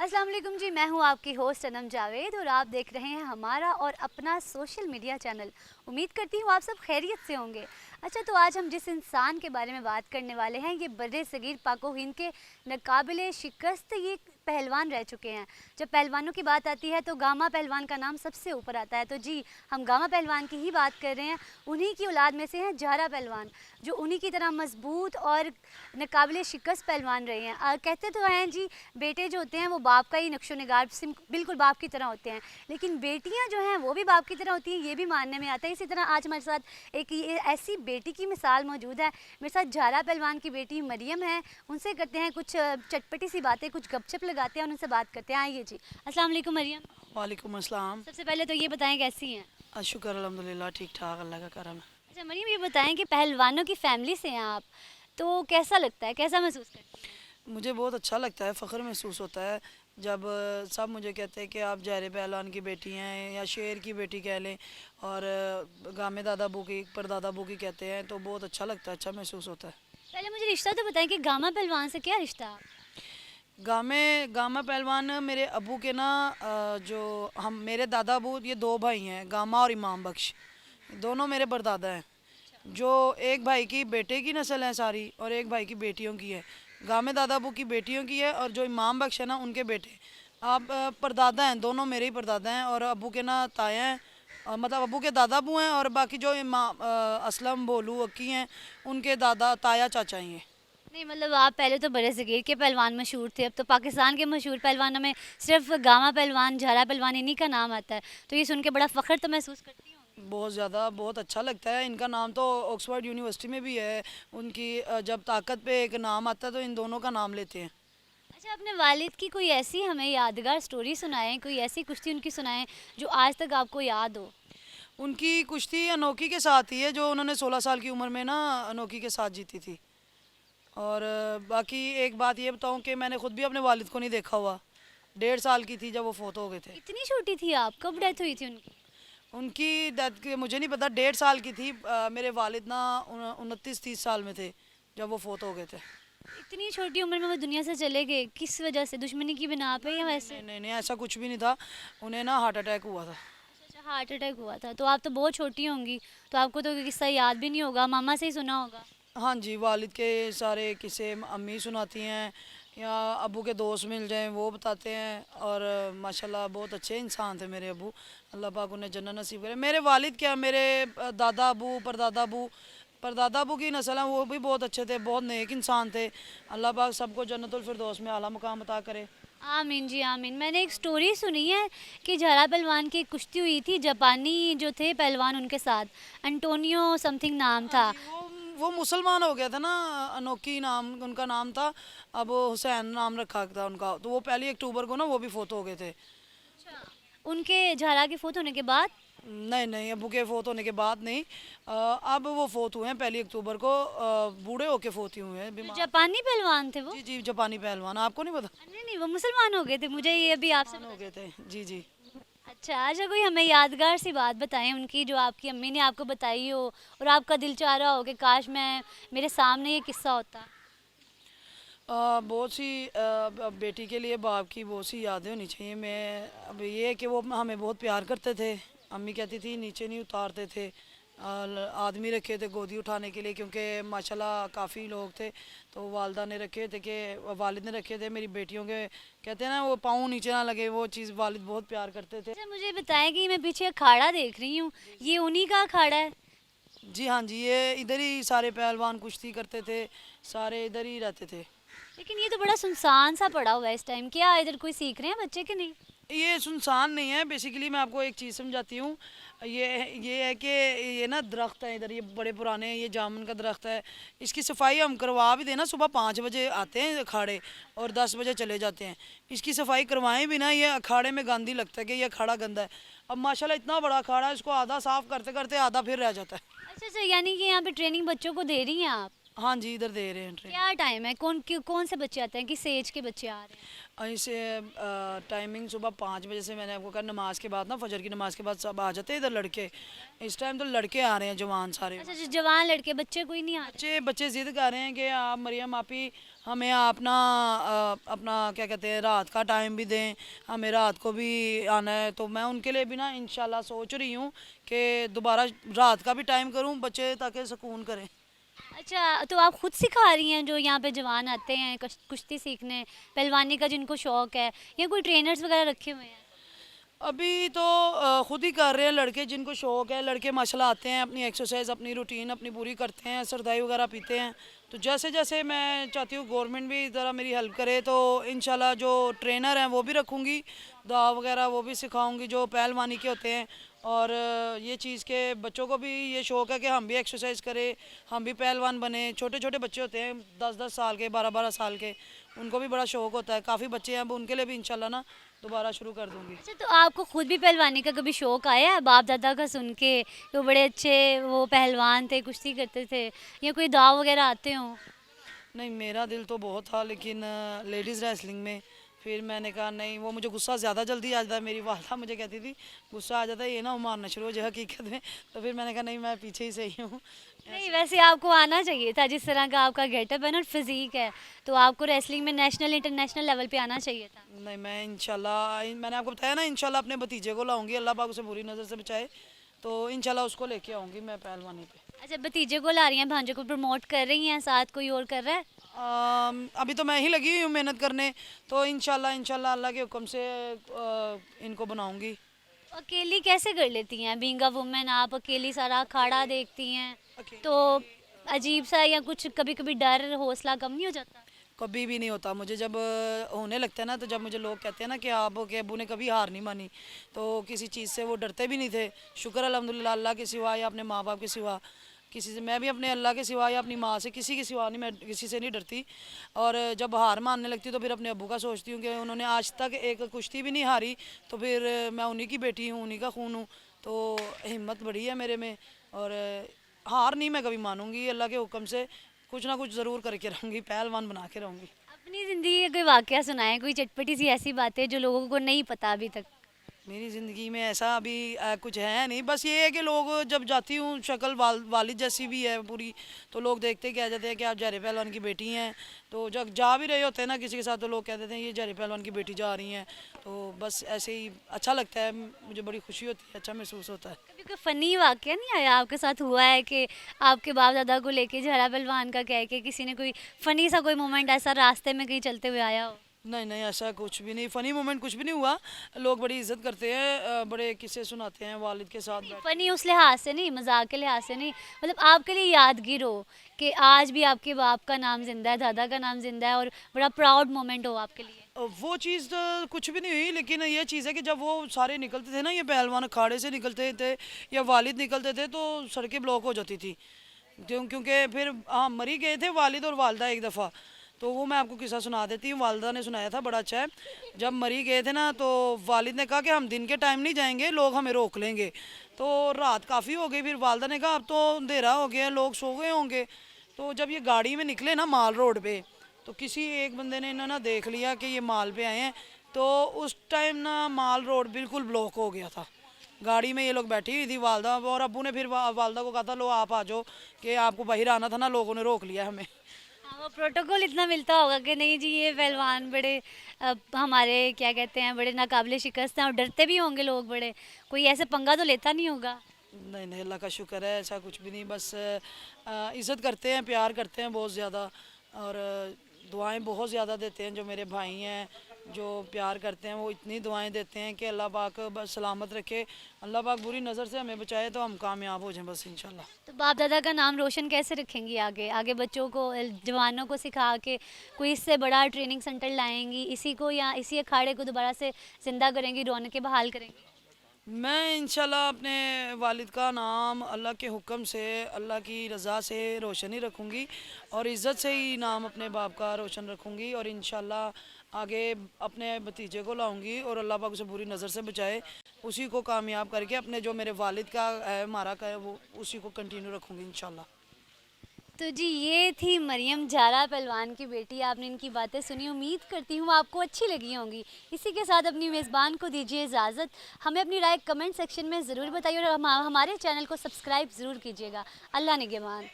अस्सलाम वालेकुम जी, मैं हूँ आपकी होस्ट अनम जावेद और आप देख रहे हैं हमारा और अपना सोशल मीडिया चैनल। उम्मीद करती हूँ आप सब खैरियत से होंगे। अच्छा, तो आज हम जिस इंसान के बारे में बात करने वाले हैं ये बड़े सगीर पाको हिंद के नाकाबिले शिकस्त ये पहलवान रह चुके हैं। जब पहलवानों की बात आती है तो गामा पहलवान का नाम सबसे ऊपर आता है। तो जी, हम गामा पहलवान की ही बात कर रहे हैं। उन्हीं की औलाद में से हैं जहरा पहलवान, जो उन्हीं की तरह मजबूत और नाकाबिले शिकस्त पहलवान रहे हैं। कहते तो हैं जी, बेटे जो होते हैं वो बाप का ही नक्शो निगार बिल्कुल बाप की तरह होते हैं, लेकिन बेटियां जो हैं वो भी बाप की तरह होती हैं, ये भी मानने में आता है। इसी तरह आज हमारे साथ एक ये ऐसी बेटी की मिसाल मौजूद है। मेरे साथ जहरा पहलवान की बेटी मरियम है। उनसे करते हैं कुछ चटपटी सी बातें, कुछ गपशप लगाते हैं और उनसे बात करते हैं। आइए जी। अस्सलाम वालेकुम मरियम। वालेकुम अस्सलाम। सबसे पहले तो ये बताएं कैसी हैं। शुक्र अल्हम्दुलिल्लाह, ठीक ठाक, अल्लाह का करम है। अच्छा मरियम, ये बताएं कि पहलवानों की फैमिली से हैं आप, तो कैसा लगता है, कैसा महसूस करती हैं। मुझे बहुत अच्छा लगता है, फ़ख्र महसूस होता है जब सब मुझे कहते हैं कि आप जहरे पहलवान की बेटी हैं या शेर की बेटी कह लें, और गामे दादा बू की परदादा बू की कहते हैं, तो बहुत अच्छा लगता है, अच्छा महसूस होता है। पहले मुझे रिश्ता तो बताएं कि गामा पहलवान से क्या रिश्ता। गामा पहलवान मेरे अबू के ना, जो हम मेरे दादा अबू, ये दो भाई हैं, गामा और इमाम बख्श, दोनों मेरे परदादा हैं। जो एक भाई की बेटे की नस्ल है सारी, और एक भाई की बेटियों की है। गामे दादा अबू की बेटियों की है, और जो इमाम बख्श है ना उनके बेटे। आप परदादा हैं, दोनों मेरे ही परदादा हैं, और अबू के ना ताया हैं, मतलब अबू के दादा अबू हैं, और बाकी जो इमाम असलम बोलू अक्की हैं, उनके दादा ताया चाचा ही हैं। नहीं मतलब आप पहले तो बड़े सगीर के पहलवान मशहूर थे, अब तो पाकिस्तान के मशहूर पहलवानों में सिर्फ गामा पहलवान, झारा पहलवान इन्हीं का नाम आता है। तो ये सुन के बड़ा फ़ख्र तो महसूस करती हूँ। बहुत ज़्यादा, बहुत अच्छा लगता है। इनका नाम तो ऑक्सफोर्ड यूनिवर्सिटी में भी है। उनकी जब ताकत पे एक नाम आता है तो इन दोनों का नाम लेते हैं। अच्छा, अपने वालिद की कोई ऐसी हमें यादगार स्टोरी सुनाएं, कोई ऐसी कुश्ती उनकी सुनाएं जो आज तक आपको याद हो। उनकी कुश्ती अनोखी के साथ ही है, जो उन्होंने 16 साल की उम्र में ना अनोखी के साथ जीती थी। और बाकी एक बात ये बताऊं कि मैंने खुद भी अपने वालिद को नहीं देखा हुआ। 1.5 साल की थी जब वो फोत हो गए थे। इतनी छोटी थी आप, कब डेथ हुई थी उनकी। उनकी डेथ के मुझे नहीं पता, 1.5 साल की थी। मेरे वालिद ना 29-30 साल में थे जब वो फोत हो गए थे। इतनी छोटी उम्र में वो दुनिया से चले गए, किस वजह से, दुश्मनी की बिना पे या नहीं वैसे। नहीं नहीं नहीं, ऐसा कुछ भी नहीं था। उन्हें ना हार्ट अटैक हुआ था। अच्छा, हार्ट अटैक हुआ था। तो आप तो बहुत छोटी होंगी, तो आपको तो किस्सा याद भी नहीं होगा, मामा से ही सुना होगा। हाँ जी, वालिद के सारे किस्से अम्मी सुनाती हैं, या अबू के दोस्त मिल जाएं वो बताते हैं। और माशाल्लाह बहुत अच्छे इंसान थे मेरे अबू। अल्लाह पाक उन्हें जन्नत नसीब करे। मेरे वालिद क्या, मेरे दादा अबू, परदादा अबू की नस्ल है, वो भी बहुत अच्छे थे, बहुत नेक इंसान थे। अल्लाह पाक सबको जन्नतुल फिरदौस में आला मुकाम अता करे। आमीन जी आमीन। मैंने एक स्टोरी सुनी है कि झारा पहलवान की एक कुश्ती हुई थी, जापानी जो थे पहलवान उनके साथ, अंटोनियो समथिंग नाम हाँ था। जी, वो मुसलमान हो गया था ना। अनोखी नाम उनका नाम था। अब हुसैन नाम रखा था उनका, तो वो 1 अक्टूबर को ना वो भी फोत हो गए थे। उनके झारा के फोत होने के बाद। नहीं नहीं, अबू के फोत होने के बाद नहीं। अब वो फोत हुए हैं 1 अक्टूबर को, बूढ़े होके फोत ही हुए हैं, जो बीमार। जापानी पहलवान थे वो। जी जी, जापानी पहलवान, आपको नहीं पता? नहीं नहीं, वो मुसलमान हो गए थे, मुझे ये अभी आपसे मुसलमान हो पता गए थे, जी जी। चला। अच्छा, कोई हमें यादगार सी बात बताएं उनकी जो आपकी अम्मी ने आपको बताई हो और आपका दिल चाह रहा हो कि काश मैं, मेरे सामने ये किस्सा होता। बहुत सी बेटी के लिए बाप की बहुत सी यादें होनी चाहिए। मैं अब ये है कि वो हमें बहुत प्यार करते थे। अम्मी कहती थी नीचे नहीं उतारते थे। आदमी रखे थे गोदी उठाने के लिए, क्योंकि माशाल्लाह काफ़ी लोग थे। तो वालदा ने रखे थे, कि वालिद ने रखे थे मेरी बेटियों के, कहते हैं ना वो पाँव नीचे ना लगे, वो चीज़ वालिद बहुत प्यार करते थे। अच्छा, मुझे बताएं कि मैं पीछे अखाड़ा देख रही हूँ, ये उन्हीं का अखाड़ा है। जी हाँ जी, ये इधर ही सारे पहलवान कुश्ती करते थे, सारे इधर ही रहते थे। लेकिन ये तो बड़ा सुनसान सा पड़ा हुआ है इस टाइम, क्या इधर कोई सीख रहे हैं बच्चे कि नहीं। ये सुनसान नहीं है। बेसिकली मैं आपको एक चीज़ समझाती हूँ। ये है कि ये ना दरख्त है इधर, ये बड़े पुराने, ये जामुन का दरख्त है। इसकी सफाई हम करवा भी देना, सुबह 5 बजे आते हैं अखाड़े और 10 बजे चले जाते हैं। इसकी सफाई करवाएं भी ना, ये अखाड़े में गंद ही लगता है कि ये अखाड़ा गंदा है। अब माशाल्लाह इतना बड़ा अखाड़ा है, इसको आधा साफ़ करते करते आधा फिर रह जाता है। अच्छा अच्छा, यानी कि यहाँ पे ट्रेनिंग बच्चों को दे रही हैं आप। हाँ जी, इधर दे रहे हैं ट्रेन। क्या टाइम है, कौन से बच्चे आते हैं, किस एज के बच्चे आ रहे हैं? ऐसे टाइमिंग सुबह 5 बजे से, मैंने आपको कहा नमाज के बाद ना, फजर की नमाज के बाद सब आ जाते हैं इधर लड़के। इस टाइम तो लड़के आ रहे हैं, जवान सारे। अच्छा, जो जवान लड़के, बच्चे कोई नहीं आ रहे? बच्चे बच्चे ज़िद कर रहे हैं कि आप मरियम आपी हमें अपना अपना क्या कहते हैं रात का टाइम भी दें, हमें रात को भी आना है। तो मैं उनके लिए भी ना इंशाल्लाह सोच रही हूँ कि दोबारा रात का भी टाइम करूँ, बच्चे ताकि सुकून करें। अच्छा, तो आप खुद सिखा रही हैं जो यहाँ पे जवान आते हैं कुश्ती सीखने, पहलवानी का जिनको शौक है, या कोई ट्रेनर्स वगैरह रखे हुए हैं? अभी तो खुद ही कर रहे हैं लड़के जिनको शौक़ है। लड़के माशाल्लाह आते हैं, अपनी एक्सरसाइज अपनी रूटीन अपनी पूरी करते हैं, सरदाई वगैरह पीते हैं। तो जैसे जैसे मैं चाहती हूँ गवर्नमेंट भी ज़रा मेरी हेल्प करे, तो इंशाल्लाह जो ट्रेनर हैं वो भी रखूँगी, दाव वगैरह वो भी सिखाऊँगी जो पहलवानी के होते हैं। और ये चीज़ के बच्चों को भी ये शौक़ है कि हम भी एक्सरसाइज करें, हम भी पहलवान बने। छोटे छोटे बच्चे होते हैं 10-10 साल के, 12-12 साल के, उनको भी बड़ा शौक़ होता है। काफ़ी बच्चे हैं, अब उनके लिए भी इंशाल्लाह ना दोबारा शुरू कर दूँगी। अच्छा, तो आपको खुद भी पहलवानी का कभी शौक आया है बाप दादा का सुन के, वो बड़े अच्छे वो पहलवान थे, कुश्ती करते थे, या कोई दाव वगैरह आते हों? नहीं, मेरा दिल तो बहुत था, लेकिन लेडीज़ रेसलिंग में फिर मैंने कहा नहीं, वो मुझे गुस्सा ज़्यादा जल्दी आ जाता है। मेरी वालदा मुझे कहती थी गुस्सा आ जाता है ये ना मारना शुरू हो जाए हकीकत में। तो फिर मैंने कहा नहीं, मैं पीछे ही सही हूँ। नहीं, वैसे आपको आना चाहिए था, जिस तरह का आपका गेटअप है ना, फिजिक है, तो आपको रेसलिंग में नेशनल इंटरनेशनल लेवल पे आना चाहिए था। नहीं, मैं इंशाल्लाह, मैंने आपको बताया ना, इंशाल्लाह अपने भतीजे को लाऊंगी, अल्लाह पाक उसे बुरी नज़र से बचाए। तो इंशाल्लाह उसको लेके आऊँगी मैं पहलवानी पे। अच्छा, भतीजे को ला रही हैं, भांजे को प्रमोट कर रही हैं, साथ कोई और कर रहा है? अभी तो मैं ही लगी हुई हूँ मेहनत करने। तो इंशाल्लाह इंशाल्लाह अल्लाह के हुक्म से इनको बनाऊंगी। अकेली कैसे कर लेती हैं, बीइंग अ वुमेन आप अकेली सारा अखाड़ा देखती हैं, अकेले तो अजीब सा या कुछ कभी कभी डर हौसला कम नहीं हो जाता? कभी भी नहीं होता मुझे। जब होने लगता है ना, तो जब मुझे लोग कहते हैं ना कि आप के अबू ने कभी हार नहीं मानी, तो किसी चीज़ से वो डरते भी नहीं थे। शुक्र अल्हम्दुलिल्लाह, अल्लाह के सिवा या अपने माँ बाप के सिवा किसी से, मैं भी अपने अल्लाह के सिवा या अपनी माँ से किसी के सिवा नहीं, मैं किसी से नहीं डरती। और जब हार मानने लगती हूँ तो फिर अपने अब्बू का सोचती हूँ कि उन्होंने आज तक एक कुश्ती भी नहीं हारी, तो फिर मैं उन्हीं की बेटी हूँ, उन्हीं का खून हूँ। तो हिम्मत बड़ी है मेरे में। और हार नहीं मैं कभी मानूंगी, अल्लाह के हुक्म से कुछ ना कुछ ज़रूर करके रहूँगी, पहलवान बना के रहूँगी। अपनी ज़िंदगी का कोई वाकया सुनाएं, कोई चटपटी सी ऐसी बातें जो लोगों को नहीं पता अभी तक। मेरी ज़िंदगी में ऐसा अभी कुछ है नहीं, बस ये है कि लोग जब जाती हूँ शक्ल वालिद जैसी भी है पूरी, तो लोग देखते कह जाते हैं कि आप जहरे पहलवान की बेटी हैं। तो जब जा भी रहे होते हैं ना किसी के साथ, तो लोग कह देते हैं ये जहरे पहलवान की बेटी जा रही हैं। तो बस ऐसे ही अच्छा लगता है, मुझे बड़ी खुशी होती है, अच्छा महसूस होता है। कभी कोई फ़नी वाकया नहीं आया आपके साथ, हुआ है कि आपके बाप दादा को लेके जहरा पहलवान का कह के किसी ने कोई फ़नी सा कोई मोमेंट ऐसा रास्ते में कहीं चलते हुए आया हो? नहीं नहीं, ऐसा कुछ भी नहीं, फ़नी मोमेंट कुछ भी नहीं हुआ। लोग बड़ी इज्जत करते हैं, बड़े किस्से सुनाते हैं वालिद के साथ बैठ। फ़नी उस लिहाज से नहीं, मजाक के लिहाज से नहीं, मतलब आपके लिए यादगिर हो कि आज भी आपके बाप का नाम जिंदा है, दादा का नाम जिंदा है, और बड़ा प्राउड मोमेंट हो आपके लिए। वो चीज़ तो कुछ भी नहीं हुई, लेकिन ये चीज़ है कि जब वो सारे निकलते थे ना, ये पहलवान अखाड़े से निकलते थे या वालिद निकलते थे, तो सड़कें ब्लॉक हो जाती थी। क्योंकि फिर हाँ, मरी गए थे वालिद और वालदा एक दफ़ा। तो वो मैं आपको किस्सा सुना देती हूँ, वालदा ने सुनाया था, बड़ा अच्छा है। जब मरी गए थे ना, तो वालिद ने कहा कि हम दिन के टाइम नहीं जाएंगे, लोग हमें रोक लेंगे। तो रात काफ़ी हो गई, फिर वालदा ने कहा अब तो अंधेरा हो गया, लोग सो गए होंगे। तो जब ये गाड़ी में निकले ना माल रोड पे, तो किसी एक बंदे ने इन्हें ना देख लिया कि ये माल पे आए हैं। तो उस टाइम ना माल रोड बिल्कुल ब्लॉक हो गया था। गाड़ी में ये लोग बैठी हुई थी वालदा, और अब्बू ने फिर वालदा को कहा था लो आप आ जाओ, कि आपको बाहर आना था ना, लोगों ने रोक लिया हमें। हाँ, वो प्रोटोकॉल इतना मिलता होगा कि नहीं जी ये पहलवान बड़े हमारे क्या कहते हैं, बड़े नाकाबिले शिकस्त हैं, और डरते भी होंगे लोग बड़े, कोई ऐसे पंगा तो लेता नहीं होगा। नहीं नहीं, अल्लाह का शुक्र है, ऐसा कुछ भी नहीं। बस इज़्ज़त करते हैं, प्यार करते हैं बहुत ज़्यादा, और दुआएं बहुत ज़्यादा देते हैं। जो मेरे भाई हैं जो प्यार करते हैं, वो इतनी दुआएं देते हैं कि अल्लाह पाक बस सलामत रखे, अल्लाह पाक बुरी नज़र से हमें बचाए, तो हम कामयाब हो जाएं बस इंशाल्लाह। तो बाप दादा का नाम रोशन कैसे रखेंगी आगे, आगे बच्चों को जवानों को सिखा के कोई इससे बड़ा ट्रेनिंग सेंटर लाएंगी, इसी को या इसी अखाड़े को दोबारा से जिंदा करेंगी, रौनकें बहाल करेंगी? मैं इंशाल्लाह अपने वालिद का नाम अल्लाह के हुक्म से, अल्लाह की रज़ा से रोशन ही रखूँगी, और इज़्ज़त से ही नाम अपने बाप का रोशन रखूँगी। और इंशाल्लाह आगे अपने भतीजे को लाऊँगी, और अल्लाह पाक उसे बुरी नज़र से बचाए, उसी को कामयाब करके अपने जो मेरे वालिद का है, हमारा का है, वो उसी को कंटिन्यू रखूँगी इंशाल्लाह। तो जी ये थी मरियम जारा पहलवान की बेटी। आपने इनकी बातें सुनी, उम्मीद करती हूँ आपको अच्छी लगी होंगी। इसी के साथ अपनी मेज़बान को दीजिए इजाज़त। हमें अपनी राय कमेंट सेक्शन में ज़रूर बताइए और हमारे चैनल को सब्सक्राइब ज़रूर कीजिएगा। अल्लाह निगहबान।